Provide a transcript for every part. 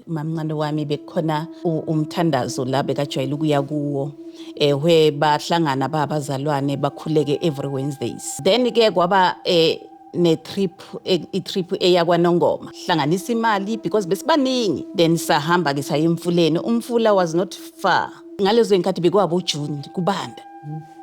mamncane wami bekukhona umthandazo la bekajwayele ukuya kuwo where bahlangana babazalwane bakhuleke every Wednesdays. Then ke kwaba i-trip eya kwaNongoma hlanganisa imali because besibaningi, then sahamba ke saya emfuleni. Umfula was not far, ngalezo inkathi bekwabo June kubanda.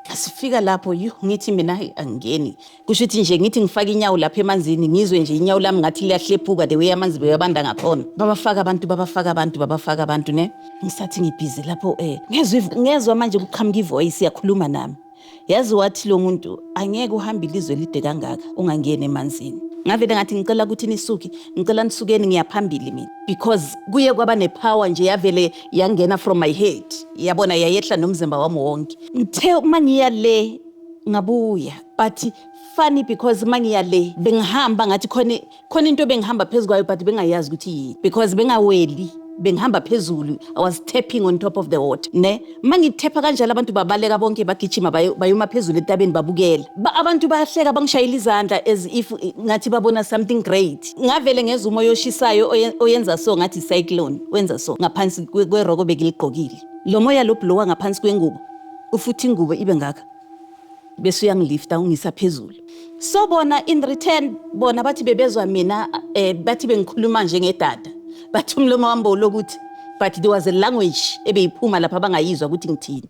Asifika lapho ngithi mina angeni, kusho ukuthi nje ngithi ngifaka inyawo lapha emanzini ngizwe nje inyawo lami ngathi liyahlephuka the way amanzi beyabanda ngakhona. Babafaka abantu ne ngisathi ngibhizi lapho ngezwe manje kuqhamuka ivoice yakhuluma nami. Yazi wathi lo muntu angeke uhambe ilizwe lide kangaka ungangeni emanzini. Ngavele ngathi ngicela ukuthi nisuke, ngicela nisukeni ngiyaphambili mina because kuye kwaba nepower nje yavele yangena from my head. Yabona yayehla nomzimba wami wonke. Ngithe mangiya le ngabuya, but funny because mangiya le bengihamba ngathi khona into bengihamba phezukwayo but bengayazi ukuthi yini because bengaweli. Bengihamba phezulu, I was tapping on top of the water ne mangithepha kanjalo abantu babaleka bonke bagijima bayoma phezulu etabeni babukela abantu bayahleka bangishayela izandla as if ngathi babona something great. Ngavele ngeza umoya oshisayo oyenza so ngathi cyclone wenza so ngaphansi kweroko bekiligqokile. Lo moya lo blowa ngaphansi kwengubo ufuthi ingubo ibe ngaka bese uyangilifta ungisa phezulu. So bona in return bona bathi bebezwa mina bathi bengikhuluma nje ngedada. Bathi umlomo wami ukuthi but there was a language ebeyiphuma lapha bangayizwa ukuthi ngithini.